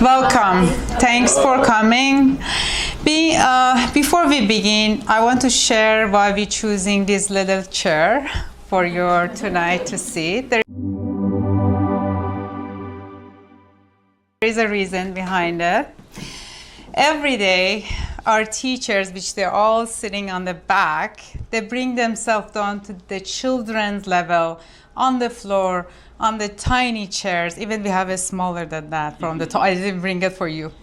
Welcome. Thanks for coming. Before we begin, I want to share why we're choosing this little chair for you tonight to sit. There is a reason behind it. Every day, our teachers, which they're all sitting on the back, they bring themselves down to the children's level on the floor, on the tiny chairs. Even we have a smaller than that from the top. I didn't bring it for you.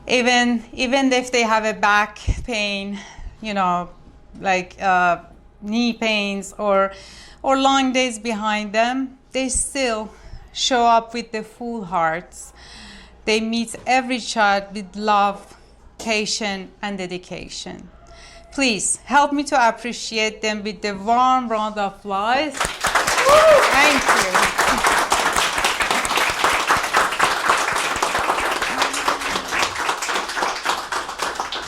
Even if they have a back pain, like knee pains or long days behind them, they still show up with the full hearts. They meet every child with love, patience, and dedication. Please help me to appreciate them with the warm round of applause. Thank you.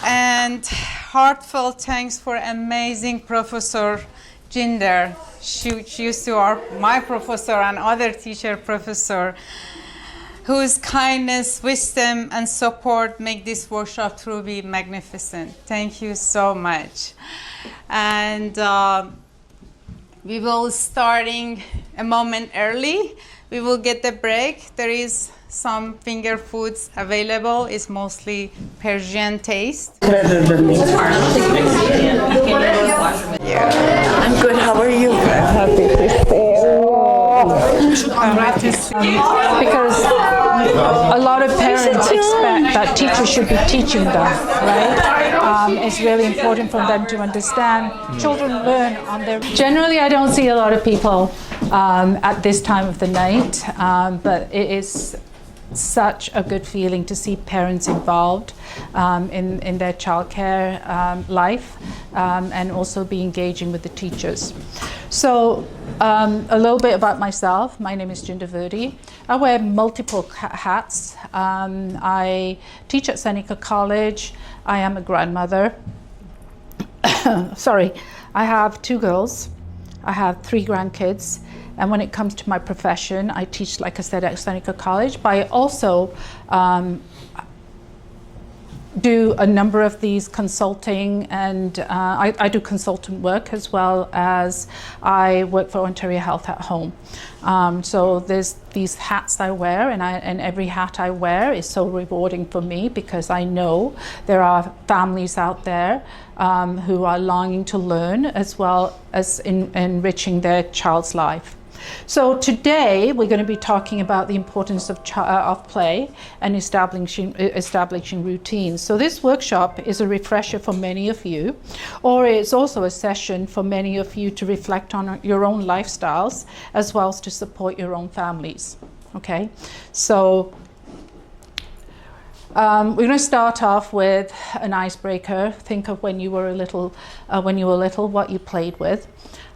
And heartfelt thanks for amazing Professor Jinder. She used to be my professor and other teacher professor, whose kindness, wisdom, and support make this workshop truly magnificent. Thank you so much. And we will starting a moment early. We will get the break. There is some finger foods available. It's mostly Persian taste. Yeah. I'm good. How are you? I'm happy to stay. Because a lot of parents expect that teachers should be teaching them, right? It's really important for them to understand. Children learn on their... Generally, I don't see a lot of people at this time of the night, but it is such a good feeling to see parents involved in their childcare life and also be engaging with the teachers. So a little bit about myself. My name is Jinder Verdi. I wear multiple hats. I teach at Seneca College. I am a grandmother. Sorry, I have 2 girls. I have 3 grandkids. And when it comes to my profession, I teach, like I said, at Seneca College, but I also do a number of these consulting, and I do consultant work as well as I work for Ontario Health at Home. So there's these hats I wear, and every hat I wear is so rewarding for me because I know there are families out there who are longing to learn as well as enriching their child's life. So today we're going to be talking about the importance of play and establishing routines. So this workshop is a refresher for many of you, or it's also a session for many of you to reflect on your own lifestyles as well as to support your own families. Okay, so we're going to start off with an icebreaker. Think of when you were little, what you played with.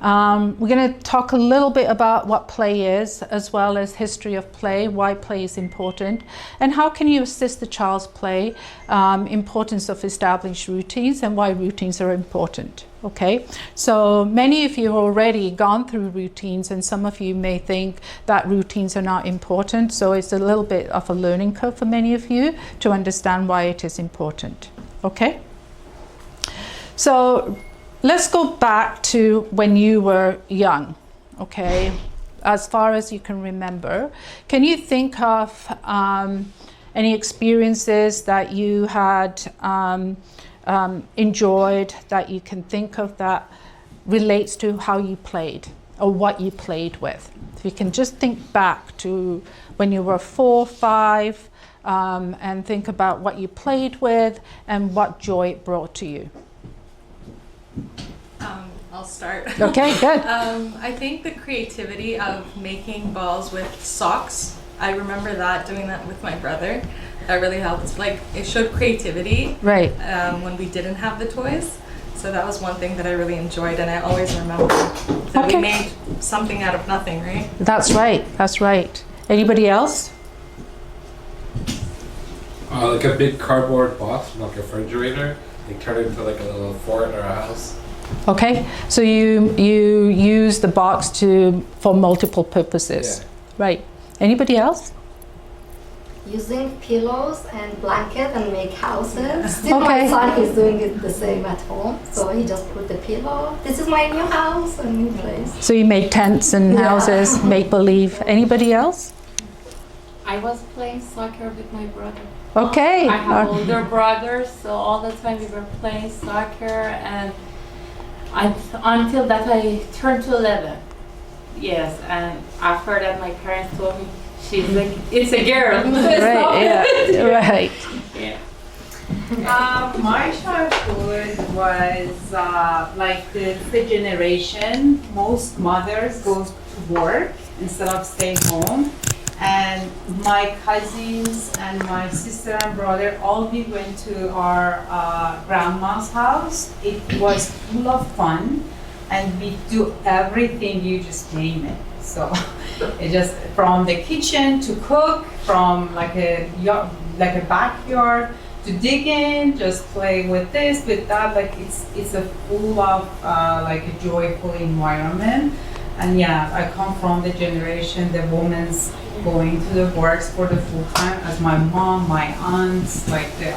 We're going to talk a little bit about what play is, as well as history of play, why play is important, and how can you assist the child's play, importance of established routines, and why routines are important. Okay, so many of you have already gone through routines, and some of you may think that routines are not important, so it's a little bit of a learning curve for many of you to understand why it is important. Okay, so let's go back to when you were young, okay? As far as you can remember, can you think of any experiences that you had enjoyed that you can think of that relates to how you played or what you played with? If you can just think back to when you were 4, 5, and think about what you played with and what joy it brought to you. I'll start. Okay, good. I think the creativity of making balls with socks, I remember doing that with my brother. That really helped. Like, it showed creativity. Right. When we didn't have the toys. So that was one thing that I really enjoyed, and I always remember that we made something out of nothing, right? That's right. That's right. Anybody else? Like a big cardboard box from like a refrigerator. They turn it into like a little fort or a house. Okay, so you use the box for multiple purposes. Yeah. Right. Anybody else? using pillows and blanket and make houses. Still Okay. my son is doing it the same at home. So he just put the pillow. This is my new house and new place. So you made tents and houses, make believe. Anybody else? I was playing soccer with my brother. Okay. I have older brothers, so all the time we were playing soccer, and until that I turned to 11. Yes, and after that my parents told me it's a girl. Right, yeah, right. Yeah. My childhood was like the generation. Most mothers go to work instead of staying home. And my cousins and my sister and brother, all we went to our grandma's house. It was full of fun, and we do everything you just name it. So it just from the kitchen to cook, from like a backyard to dig in, just play with this, with that. Like it's a full of like a joyful environment. And yeah, I come from the generation, the women's going to the works for the full time, as my mom, my aunts, like they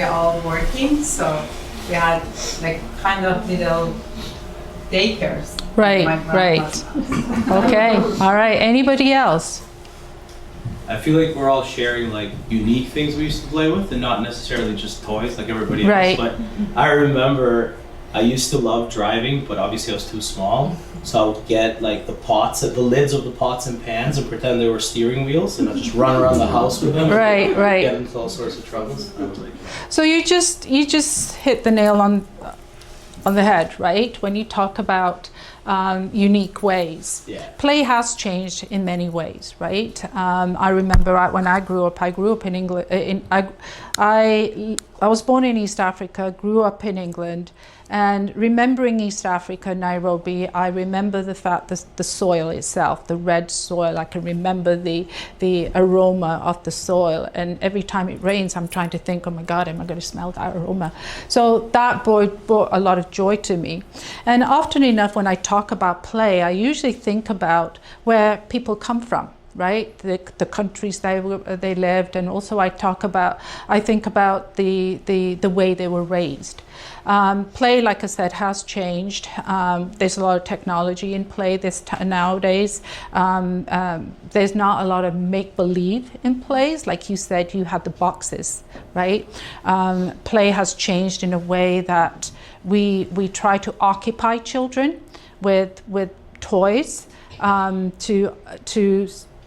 all working. So we had like kind of little daycares. Right, My grandma's house. Okay, all right. Anybody else? I feel like we're all sharing like unique things we used to play with and not necessarily just toys like everybody Right. else. But I remember I used to love driving, but obviously I was too small. So I would get like the lids of the pots and pans and pretend they were steering wheels and I'd just run around the house with them. Right, right. Get into all sorts of troubles. I was like, So you just hit the nail on the head, right? When you talk about unique ways. yeah. Play has changed in many ways, right? I remember when I grew up in England. I was born in East Africa, grew up in England, and remembering East Africa, Nairobi, I remember the fact that the soil itself, the red soil, I can remember the aroma of the soil. And every time it rains, I'm trying to think, oh my God, am I going to smell that aroma? So that brought a lot of joy to me. And often enough, when I talk about play, I usually think about where people come from, right? The countries they lived, and also I think about the way they were raised. Play, like I said, has changed. There's a lot of technology in play nowadays. There's not a lot of make-believe in plays. Like you said, you had the boxes, right? Play has changed in a way that we try to occupy children with toys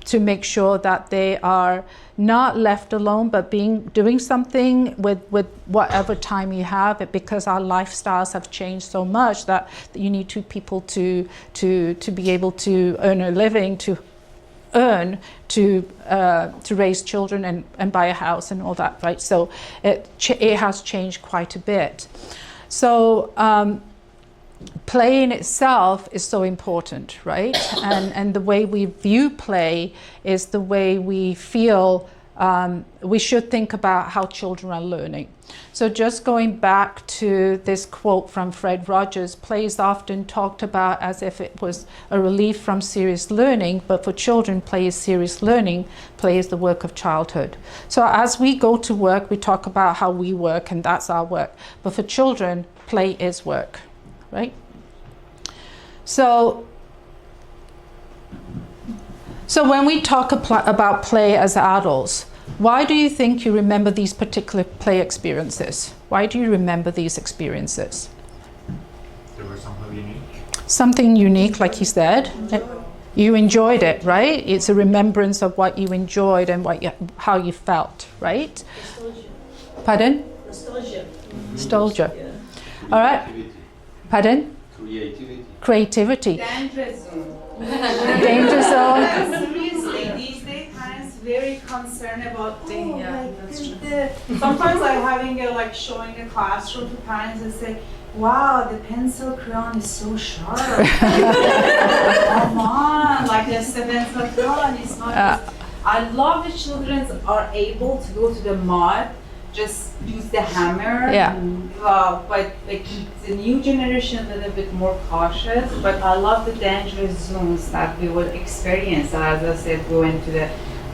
to make sure that they are not left alone, but doing something with whatever time you have, because our lifestyles have changed so much that you need two people to be able to earn a living, to raise children and buy a house and all that, right? So it has changed quite a bit. So play in itself is so important, right? And the way we view play is the way we feel we should think about how children are learning. So just going back to this quote from Fred Rogers, play is often talked about as if it was a relief from serious learning, but for children, play is serious learning. Play is the work of childhood. So as we go to work, we talk about how we work, and that's our work. But for children, play is work. Right? So when we talk about play as adults, why do you think you remember these particular play experiences? Why do you remember these experiences? There was something unique. Something unique, like you said. You enjoyed it, right? It's a remembrance of what you enjoyed and how you felt, right? Nostalgia. Pardon? Nostalgia. Nostalgia. Yeah. All right. Pardon? Creativity. Danger Creativity. zone. Danger zone. Seriously, these days parents very concerned about sometimes I'm having showing a classroom to parents and say, wow, the pencil crayon is so sharp. Come on, like the pencil crayon is not. I love the children are able to go to the mud, just use the hammer. Yeah. But like the new generation a little bit more cautious. But I love the dangerous zones that we would experience. As I said, going to the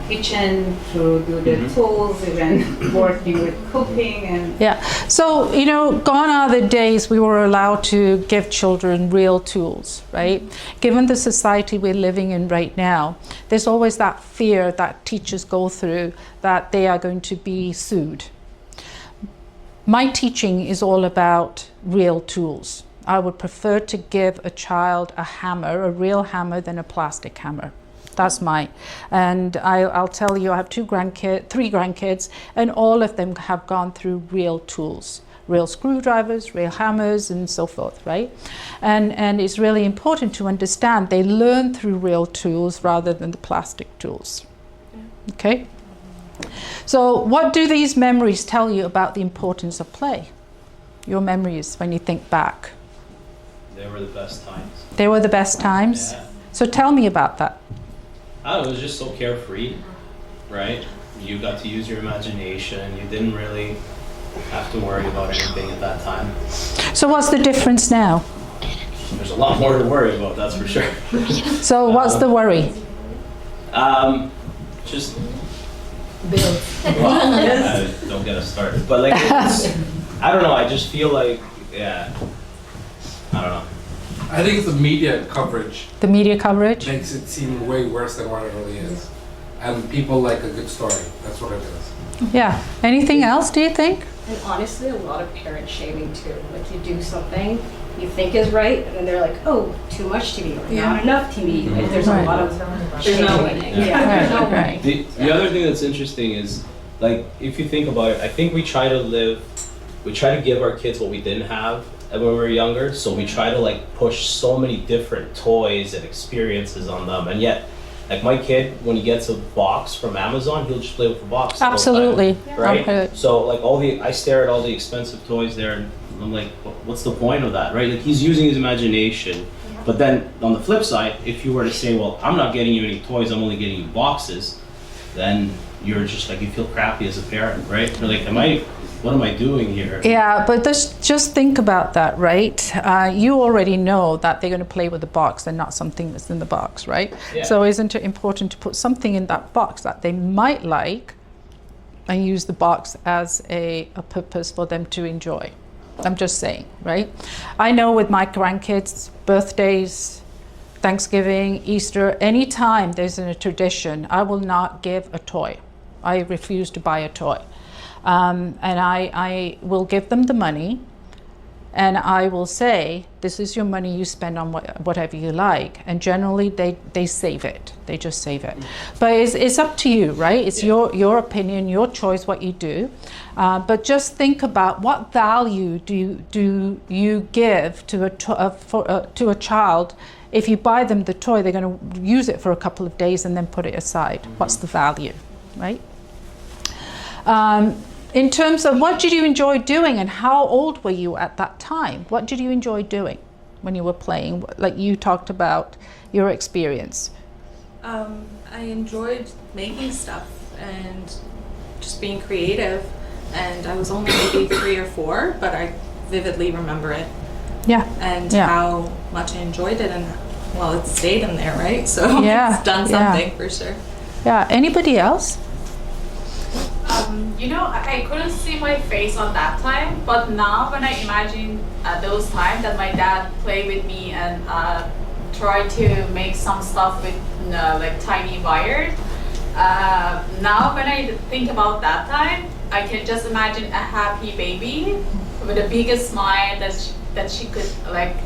kitchen to do the tools, even working with cooking and Yeah. So, you know, gone are the days we were allowed to give children real tools, right? Given the society we're living in right now, there's always that fear that teachers go through that they are going to be sued. My teaching is all about real tools. I would prefer to give a child a hammer, a real hammer, than a plastic hammer. That's mine. And I'll tell you, I have 3 grandkids, and all of them have gone through real tools, real screwdrivers, real hammers, and so forth, right? And it's really important to understand they learn through real tools rather than the plastic tools. Okay? So what do these memories tell you about the importance of play? Your memories when you think back. They were the best times. They were the best times? Yeah. So tell me about that. I don't know, it was just so carefree, right? You got to use your imagination. You didn't really have to worry about anything at that time. So what's the difference now? There's a lot more to worry about, that's for sure. So what's the worry? Just Bills. well, don't get us started. But like, I don't know. I just feel like, yeah, I don't know. I think it's the media coverage The media coverage? makes it seem way worse than what it really is. And people like a good story. That's what it is. Yeah. Anything else, do you think? And honestly, a lot of parent shaming too. Like you do something you think is right, and then they're like, "Oh, too much TV, or not enough TV." Like there's Right. a lot of There's no shaming. winning. Yeah, there's no Right. winning. The other thing that's interesting is, like, if you think about it, I think we try to give our kids what we didn't have when we were younger. So we try to like push so many different toys and experiences on them, and yet, like my kid, when he gets a box from Amazon, he'll just play with the box. the whole time, Absolutely. right? Okay. So like I stare at all the expensive toys there, and I'm like, what's the point of that, right? Like he's using his imagination. But then on the flip side, if you were to say, well, I'm not getting you any toys, I'm only getting you boxes, then you're just like, you feel crappy as a parent, right? You're like, what am I doing here? Yeah, but just think about that, right? You already know that they're going to play with the box and not something that's in the box, right? Yeah. So isn't it important to put something in that box that they might like and use the box as a purpose for them to enjoy? I'm just saying, right? I know with my grandkids, birthdays, Thanksgiving, Easter, anytime there's a tradition, I will not give a toy. I refuse to buy a toy. And I will give them the money, and I will say, this is your money, you spend on whatever you like. And generally they save it. They just save it. But it's up to you, right? It's your opinion, your choice, what you do. But just think about what value do you give to a child. If you buy them the toy, they're going to use it for a couple of days and then put it aside. What's the value, right? In terms of what did you enjoy doing and how old were you at that time? What did you enjoy doing when you were playing? Like you talked about your experience. I enjoyed making stuff and just being creative. And I was only maybe 3 or 4, but I vividly remember it. Yeah. And Yeah. how much I enjoyed it, and well, it stayed in there, right? So Yeah, it's done yeah. something for sure. Yeah. Anybody else? You know, I couldn't see my face on that time, but now when I imagine those times that my dad played with me and tried to make some stuff with like tiny wires, now when I think about that time, I can just imagine a happy baby with a biggest smile that she could like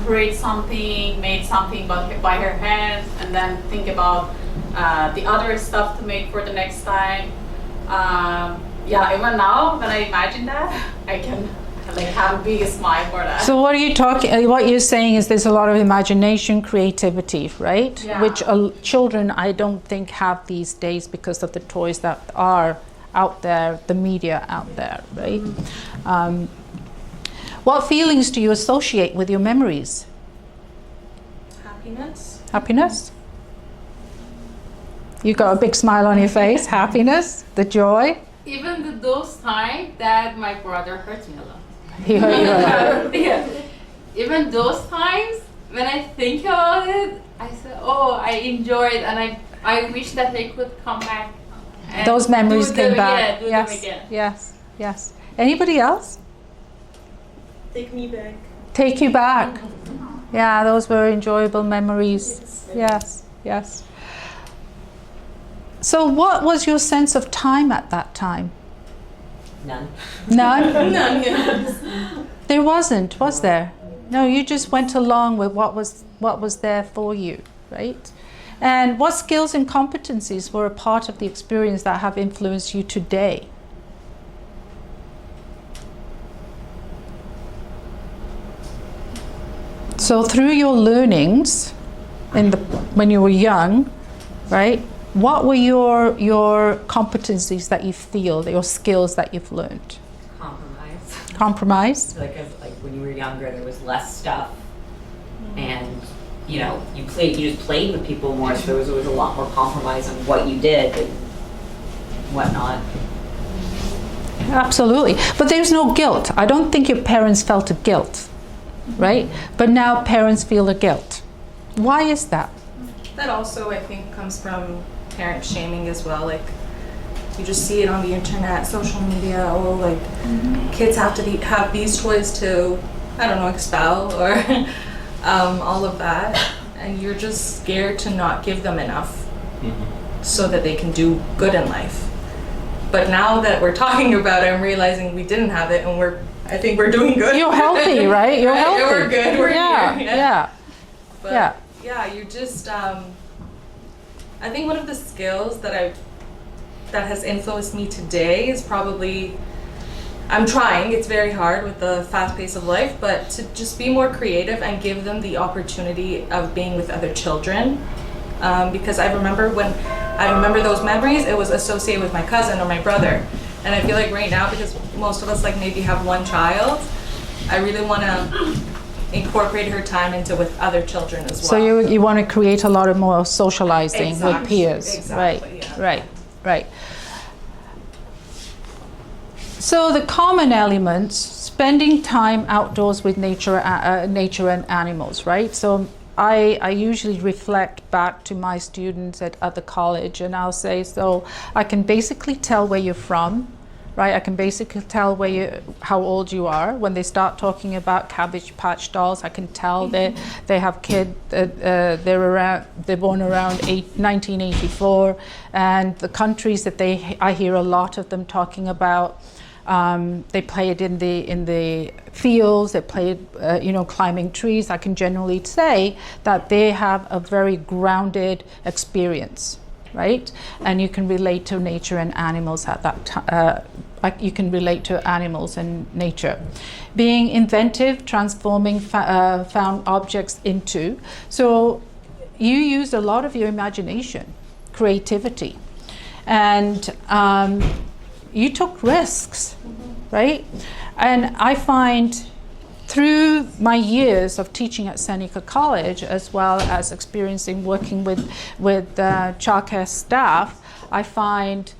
create something, made something by her hands, and then think about the other stuff to make for the next time. Yeah, even now when I imagine that, I can like have a big smile for that. So what you're saying is there's a lot of imagination, creativity, right? Yeah. Which children I don't think have these days because of the toys that are out there, the media out there, right? What feelings do you associate with your memories? Happiness. Happiness? You got a big smile on your face. Happiness, the joy. Even those times that my brother hurt me a lot. He hurt you a lot. Yeah. Even those times when I think about it, I say, oh, I enjoyed and I wish that they could come back. And Those memories came back. Yeah, do Yes, them again. yes, yes. Anybody else? Take me back. Take you back. Yeah, those were enjoyable memories. Yes, yes. So what was your sense of time at that time? None. None? None, yes. There wasn't, was there? No, you just went along with what was there for you, right? And what skills and competencies were a part of the experience that have influenced you today? So through your learnings when you were young, right? What were your competencies that you feel, your skills that you've learned? Compromise. Compromise? Like when you were younger, there was less stuff, and you know, you just played with people more, so there was always a lot more compromise on what you did and whatnot. Absolutely. But there's no guilt. I don't think your parents felt a guilt, right? But now parents feel a guilt. Why is that? That also, I think, comes from parent shaming as well. Like, you just see it on the internet, social media. Oh, like kids have to have these toys to, I don't know, expel or all of that, and you're just scared to not give them enough so that they can do good in life. But now that we're talking about it, I'm realizing we didn't have it, and I think we're doing good. You're healthy, right? You're healthy. We're good. We're here. Yeah. But yeah, you just I think one of the skills that has influenced me today is probably, I'm trying, it's very hard with the fast pace of life, but to just be more creative and give them the opportunity of being with other children. Because I remember those memories, it was associated with my cousin or my brother. And I feel like right now, because most of us like maybe have one child, I really want to incorporate her time into with other children as well. So you want to create a lot of more socializing with peers. Exactly, Right. So the common elements, spending time outdoors with nature and animals, right? So I usually reflect back to my students at the college, and I'll say, so I can basically tell where you're from, right? I can basically tell how old you are. When they start talking about Cabbage Patch Dolls, I can tell they have kids, they're born around 1984, and the countries that I hear a lot of them talking about. They play it in the fields. They play it, climbing trees. I can generally say that they have a very grounded experience, right? And you can relate to nature and animals at that time. You can relate to animals and nature. Being inventive, transforming found objects into. So you used a lot of your imagination, creativity, and you took risks, right? And I find through my years of teaching at Seneca College, as well as experiencing working with childcare staff, I find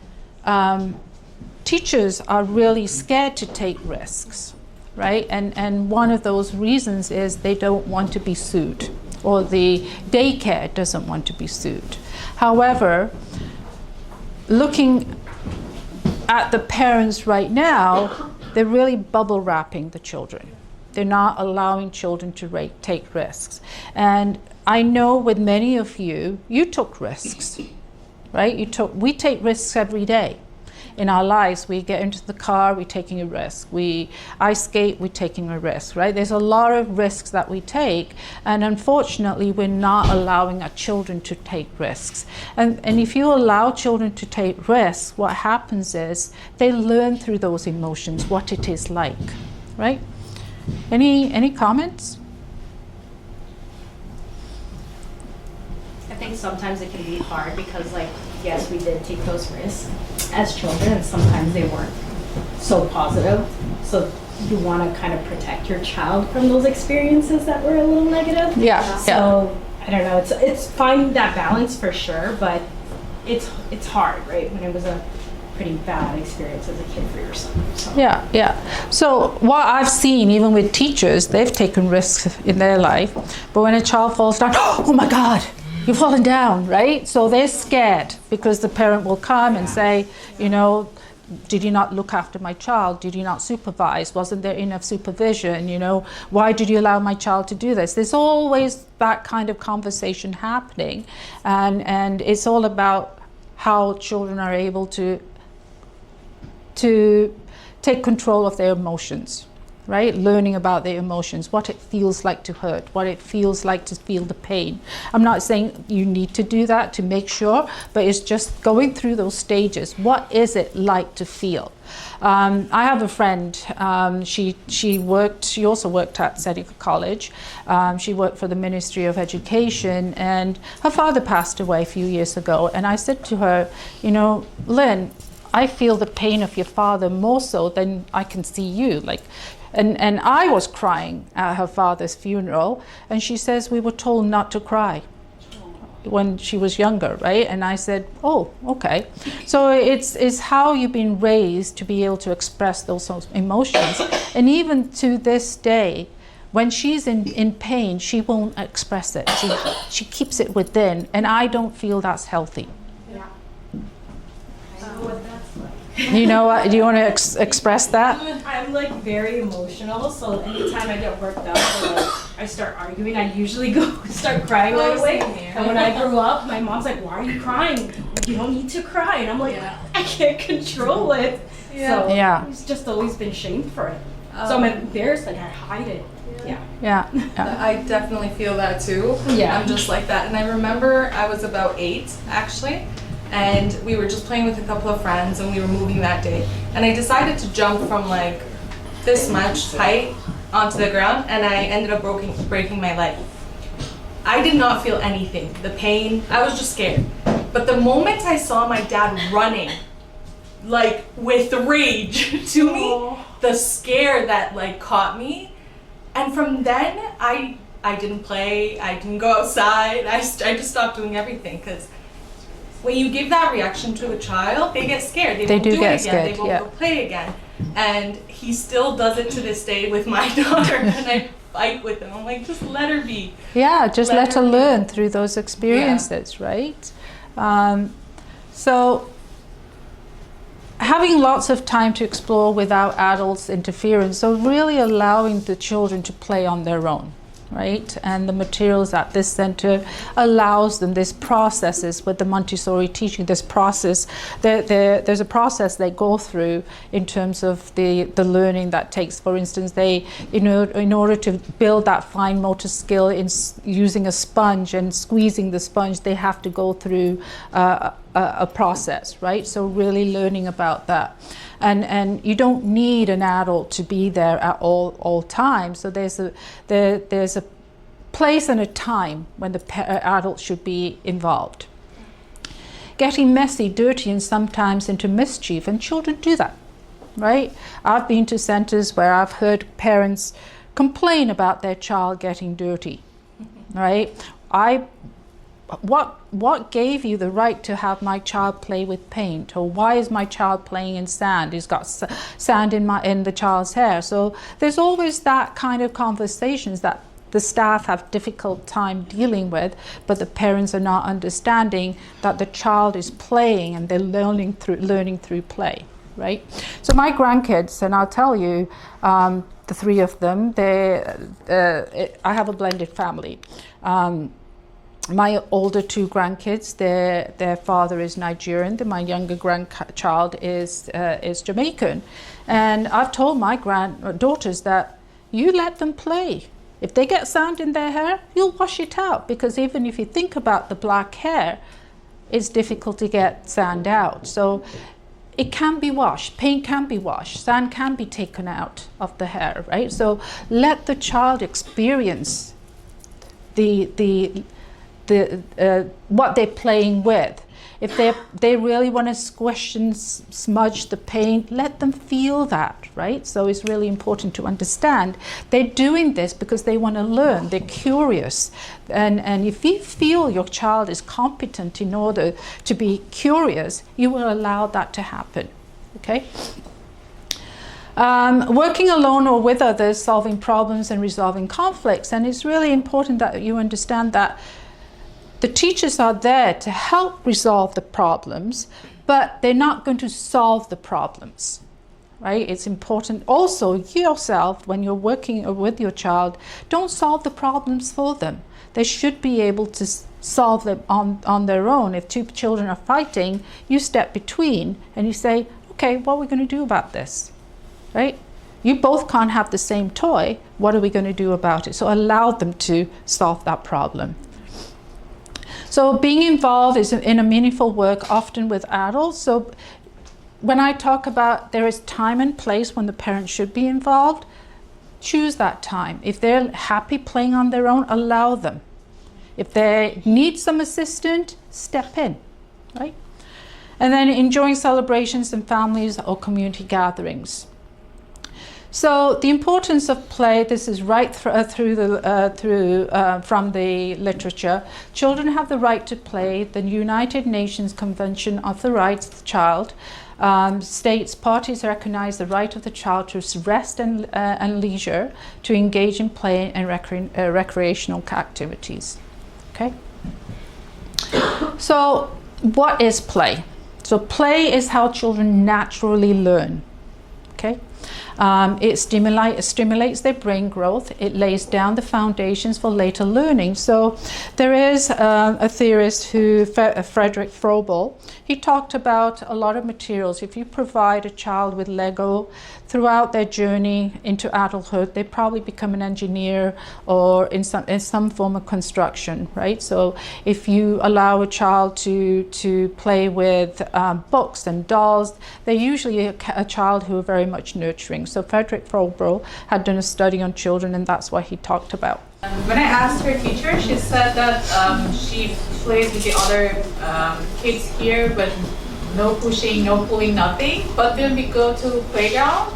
teachers are really scared to take risks, right? And one of those reasons is they don't want to be sued, or the daycare doesn't want to be sued. However, looking at the parents right now, they're really bubble wrapping the children. They're not allowing children to take risks. And I know with many of you, you took risks, right? We take risks every day. In our lives, we get into the car, we're taking a risk. We ice skate, we're taking a risk, right? There's a lot of risks that we take, and unfortunately, we're not allowing our children to take risks. And if you allow children to take risks, what happens is they learn through those emotions what it is like, right? Any comments? I think sometimes it can be hard because, like, yes, we did take those risks as children, and sometimes they weren't so positive. So you want to kind of protect your child from those experiences that were a little negative. Yeah. So I don't know. It's finding that balance for sure, but it's hard, right? When it was a pretty bad experience as a kid for yourself. So. Yeah. So what I've seen, even with teachers, they've taken risks in their life, but when a child falls down, oh my God, you've fallen down, right? So they're scared because the parent will come and say, you know, did you not look after my child? Did you not supervise? Wasn't there enough supervision? You know, why did you allow my child to do this? There's always that kind of conversation happening, and it's all about how children are able to take control of their emotions, right? Learning about their emotions, what it feels like to hurt, what it feels like to feel the pain. I'm not saying you need to do that to make sure, but it's just going through those stages. What is it like to feel? I have a friend, she also worked at Seneca College. She worked for the Ministry of Education, and her father passed away a few years ago. And I said to her, you know, Lynn, I feel the pain of your father more so than I can see you. Like, and I was crying at her father's funeral, and she says we were told not to cry when she was younger, right? And I said, oh, okay. So it's how you've been raised to be able to express those emotions. And even to this day, when she's in pain, she won't express it. She keeps it within, and I don't feel that's healthy. Yeah. I know what that's like. You know what? Do you want to express that? I'm like very emotional, so anytime I get worked up or like I start arguing, I usually go start crying right away. And when I grew up, my mom's like, "Why are you crying? You don't need to cry." And I'm like, I can't control it. So I've just always been shamed for it. So I'm embarrassed, like I hide it. Yeah. I definitely feel that too. Yeah. I'm just like that. And I remember I was about 8 actually. And we were just playing with a couple of friends, and we were moving that day. And I decided to jump from like this much height onto the ground, and I ended up breaking my leg. I did not feel anything, the pain, I was just scared. But the moment I saw my dad running, like with rage to me, the scare that like caught me, and from then I didn't play, I didn't go outside, I just stopped doing everything, because when you give that reaction to a child, they get scared. They won't do it again. Scared, they won't go play again. And he still does it to this day with my daughter, and I fight with him. I'm like, just let her be. Yeah, just let her learn through those experiences, right? So having lots of time to explore without adults' interference, so really allowing the children to play on their own. Right, and the materials at this center allows them, this processes with the Montessori teaching, this process, there's a process they go through in terms of the learning that takes. For instance, they, in order to build that fine motor skill in using a sponge and squeezing the sponge, they have to go through a process, right? So really learning about that. And you don't need an adult to be there at all times. So there's a place and a time when the adult should be involved. Getting messy, dirty, and sometimes into mischief, and children do that, right? I've been to centers where I've heard parents complain about their child getting dirty, right? What gave you the right to have my child play with paint? Or why is my child playing in sand? He's got sand in the child's hair. So there's always that kind of conversations that the staff have difficult time dealing with, but the parents are not understanding that the child is playing and they're learning through play, right? So my grandkids, and I'll tell you, the three of them, I have a blended family. My older two grandkids, their father is Nigerian. My younger grandchild is Jamaican. And I've told my granddaughters that you let them play. If they get sand in their hair, you'll wash it out, because even if you think about the black hair, it's difficult to get sand out. So it can be washed, paint can be washed, sand can be taken out of the hair, right? So let the child experience what they're playing with. If they really want to squish and smudge the paint, let them feel that, right? So it's really important to understand they're doing this because they want to learn, they're curious. And if you feel your child is competent in order to be curious, you will allow that to happen, okay? Working alone or with others, solving problems and resolving conflicts. And it's really important that you understand that The teachers are there to help resolve the problems, but they're not going to solve the problems, right? It's important also yourself, when you're working with your child, don't solve the problems for them. They should be able to solve them on their own. If two children are fighting, you step between and you say, okay, what are we going to do about this, right? You both can't have the same toy. What are we going to do about it? So allow them to solve that problem. So being involved is in a meaningful work, often with adults. So when I talk about there is time and place when the parent should be involved, choose that time. If they're happy playing on their own, allow them. If they need some assistance, step in, right? And then enjoying celebrations and families or community gatherings. So the importance of play, this is right from the literature. Children have the right to play. The United Nations Convention of the Rights of the Child states parties recognize the right of the child to rest and leisure, to engage in play and recreational activities. Okay. So what is play? So play is how children naturally learn. Okay. It stimulates their brain growth. It lays down the foundations for later learning. So there is a theorist Frederick Froebel. He talked about a lot of materials. If you provide a child with Lego throughout their journey into adulthood, they probably become an engineer or in some form of construction, right? So if you allow a child to play with books and dolls, they're usually a child who are very much nurturing. So Frederick Froebel had done a study on children, and that's what he talked about. When I asked her teacher, she said that she plays with the other kids here, but no pushing, no pulling, nothing. But when we go to playground,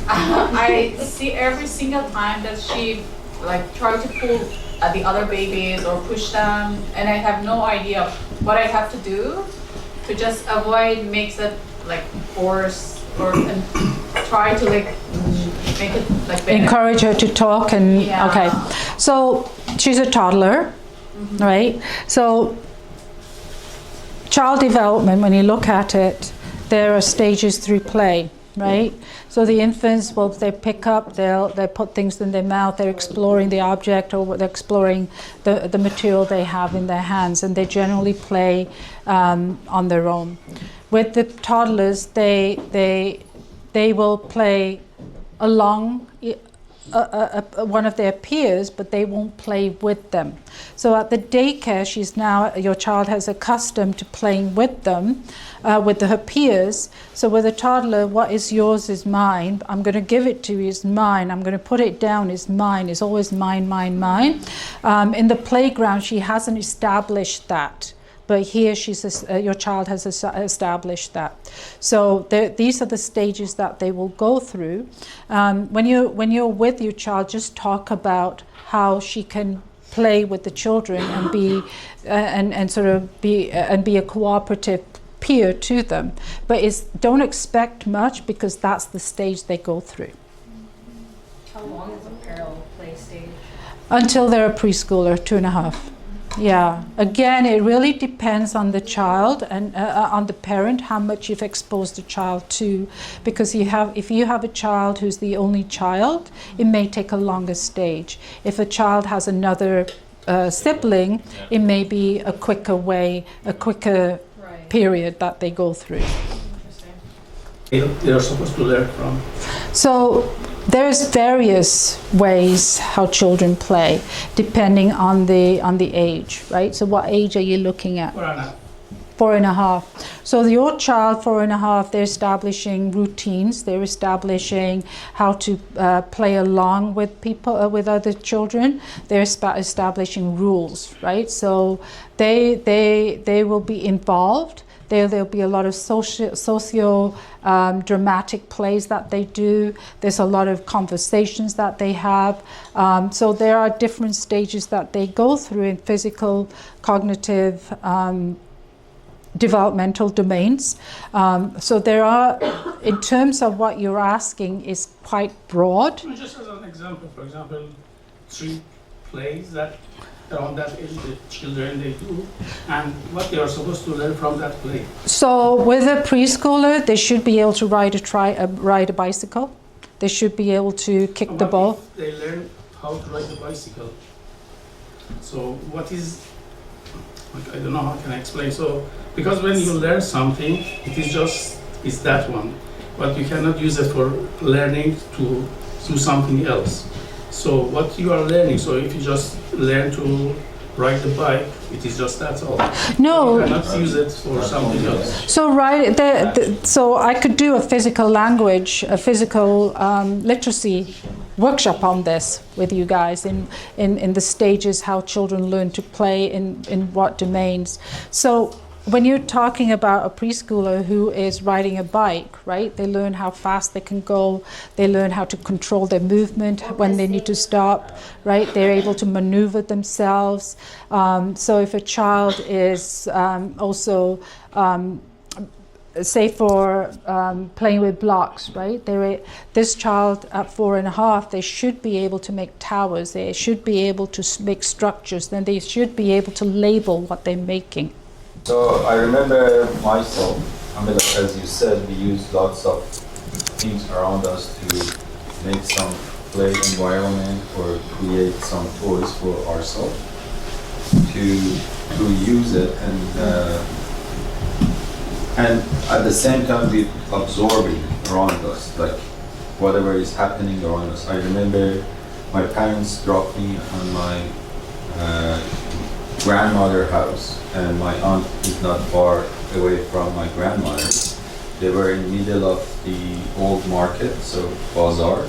I see every single time that she try to pull at the other babies or push them, and I have no idea what I have to do to just avoid makes it force or try to make it better. Encourage her to talk and yeah. Okay. So she's a toddler, right? So child development, when you look at it, there are stages through play, right? So the infants, well, they pick up, they put things in their mouth, they're exploring the object or they're exploring the material they have in their hands, and they generally play on their own. With the toddlers, they will play along one of their peers, but they won't play with them. So at the daycare, your child has accustomed to playing with them, with her peers. So with a toddler, what is yours is mine. I'm going to give it to you is mine. I'm going to put it down is mine. It's always mine, mine, mine. In the playground, she hasn't established that. But here, your child has established that. So these are the stages that they will go through. When you're with your child, just talk about how she can play with the children and be be a cooperative peer to them. But don't expect much, because that's the stage they go through. How long is a parallel play stage? Until they're a preschooler, 2.5. Yeah, again, it really depends on the child and on the parent, how much you've exposed the child to, because if you have a child who's the only child, it may take a longer stage. If a child has another sibling, it may be a quicker period that they go through. They're supposed to learn from. So there's various ways how children play, depending on the age, right? So what age are you looking at? 4.5. So your child, 4.5, they're establishing routines. They're establishing how to play along with people, with other children. They're establishing rules, right? So they will be involved. There'll be a lot of socio dramatic plays that they do. There's a lot of conversations that they have. So there are different stages that they go through in physical, cognitive, developmental domains. So there are, in terms of what you're asking, is quite broad. Just as an example, for example, 3 plays that around that age, the children they do, and what they are supposed to learn from that play. So with a preschooler, they should be able to ride a bicycle. They should be able to kick the ball. They learn how to ride a bicycle. So what is, like, I don't know how can I explain. So because when you learn something, it's that one, but you cannot use it for learning to do something else. So what you are learning, so if you just learn to ride the bike, it is just that's all. No. You cannot use it for something else. So so I could do a physical language, a physical literacy workshop on this with you guys in the stages how children learn to play in what domains. So when you're talking about a preschooler who is riding a bike, right? They learn how fast they can go. They learn how to control their movement when they need to stop, right? They're able to maneuver themselves. So if a child is also, say for playing with blocks, right? This child at 4.5, they should be able to make towers. They should be able to make structures. Then they should be able to label what they're making. So I remember myself, I mean, as you said, we use lots of things around us to make some play environment or create some toys for ourselves to use it, and at the same time we absorbing around us, like whatever is happening around us. I remember my parents dropped me on my grandmother's house, and my aunt is not far away from my grandmother. They were in the middle of the old market, so bazaar.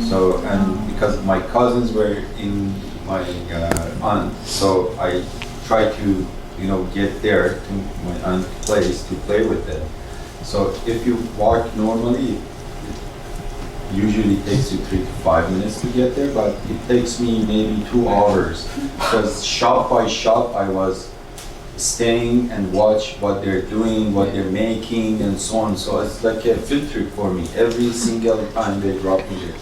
So, and because my cousins were in my aunt, so I tried to, get there to my aunt's place to play with them. So if you walk normally, it usually takes you 3 to 5 minutes to get there, but it takes me maybe 2 hours because shop by shop I was staying and watch what they're doing, what they're making, and so on. So it's like a field trip for me every single time they drop me there.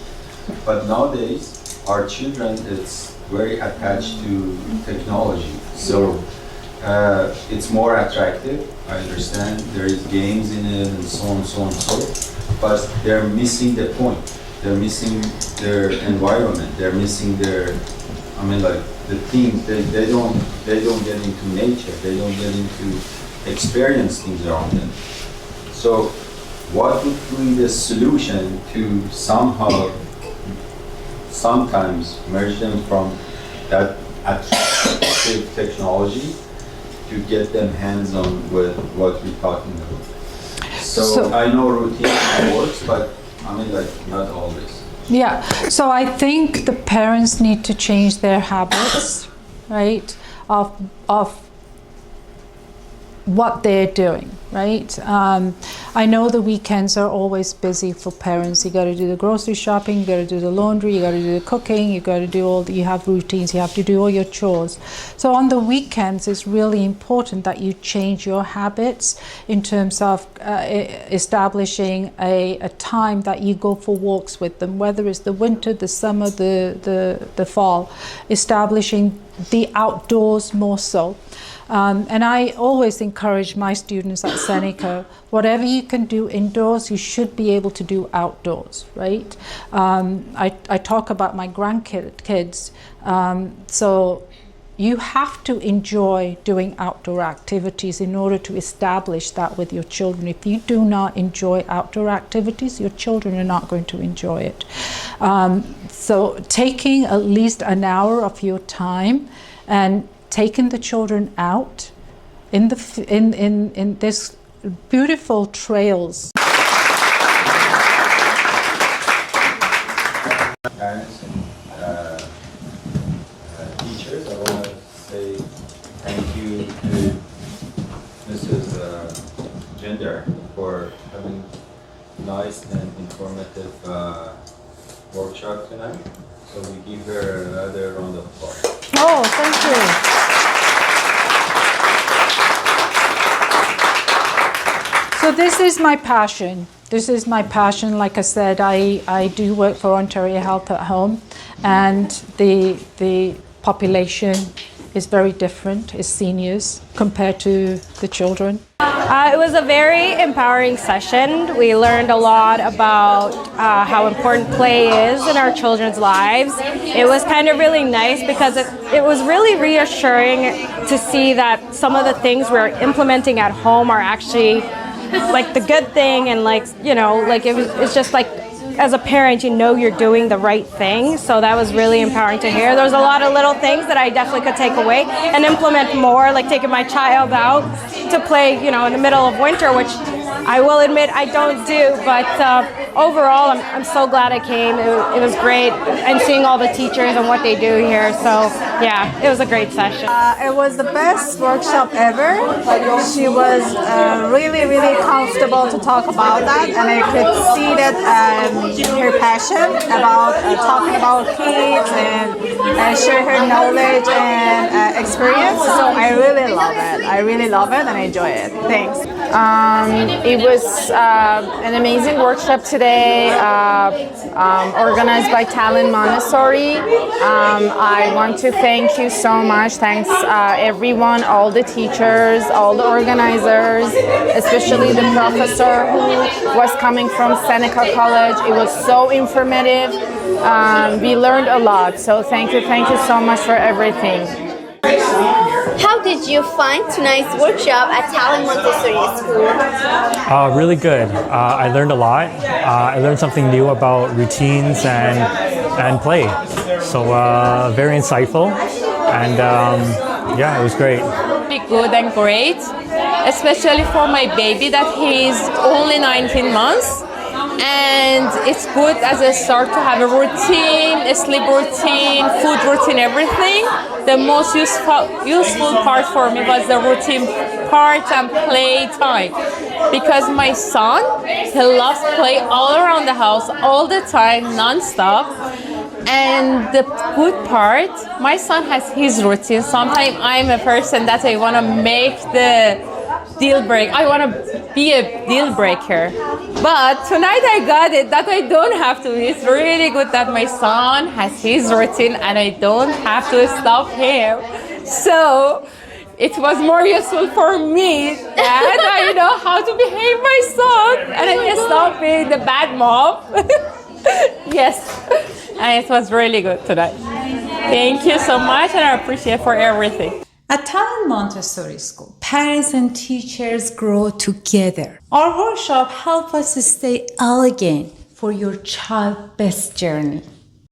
But nowadays, our children is very attached to technology. So it's more attractive. I understand there is games in it and so on, so on, so. But they're missing the point. They're missing their environment. They're missing their, the things. They don't get into nature. They don't get into experience things around them. So what would be the solution to sometimes merge them from that attractive technology to get them hands-on with what we're talking about? So I know routine works, but not always. Yeah, so I think the parents need to change their habits, right, of what they're doing, right? I know the weekends are always busy for parents. You got to do the grocery shopping, you got to do the laundry, you got to do the cooking, you got to do you have routines, you have to do all your chores. So on the weekends, it's really important that you change your habits in terms of establishing a time that you go for walks with them, whether it's the winter, the summer, the fall, establishing the outdoors more so. And I always encourage my students at Seneca, whatever you can do indoors, you should be able to do outdoors, right? I talk about my grandkids. So you have to enjoy doing outdoor activities in order to establish that with your children. If you do not enjoy outdoor activities, your children are not going to enjoy it. So taking at least an hour of your time and taking the children out in this beautiful trails. Parents and teachers, I want to say thank you to Mrs. Gender for having nice and informative workshop tonight. So we give her another round of applause. Oh, thank you. So this is my passion. This is my passion. Like I said, I do work for Ontario Health at Home, and the population is very different, is seniors compared to the children. It was a very empowering session. We learned a lot about how important play is in our children's lives. It was kind of really nice because it was really reassuring to see that some of the things we're implementing at home are actually like the good thing, and like, you know, like it's just like, as a parent, you know you're doing the right thing. So that was really empowering to hear. There's a lot of little things that I definitely could take away and implement more, like taking my child out to play, you know, in the middle of winter, which I will admit I don't do. But overall, I'm so glad I came. It was great, and seeing all the teachers and what they do here. So yeah, it was a great session. It was the best workshop ever. She was really, really comfortable to talk about that, and I could see that her passion about talking about kids and share her knowledge and experience. So I really love it. I really love it and I enjoy it. Thanks. It was an amazing workshop today, organized by Talent Montessori. I want to thank you so much. Thanks everyone, all the teachers, all the organizers, especially the professor who was coming from Seneca College. It was so informative. We learned a lot. So thank you so much for everything. How did you find tonight's workshop at Talent Montessori School? Really good. I learned a lot. I learned something new about routines and play. So very insightful, and yeah, it was great. Be good and great, especially for my baby that he's only 19 months. And it's good as a start to have a routine, a sleep routine, food routine, everything. The most useful part for me was the routine part and play time. Because my son, he loves play all around the house, all the time, non-stop. And the good part, my son has his routine. Sometimes I'm a person that I want to make the deal break. I want to be a deal breaker. But tonight I got it that I don't have to. It's really good that my son has his routine and I don't have to stop him. So it was more useful for me that I know how to behave my son and I can stop being the bad mom. Yes, and it was really good tonight. Thank you so much, and I appreciate for everything. At Talent Montessori School, parents and teachers grow together. Our workshop helps us to stay elegant for your child's best journey.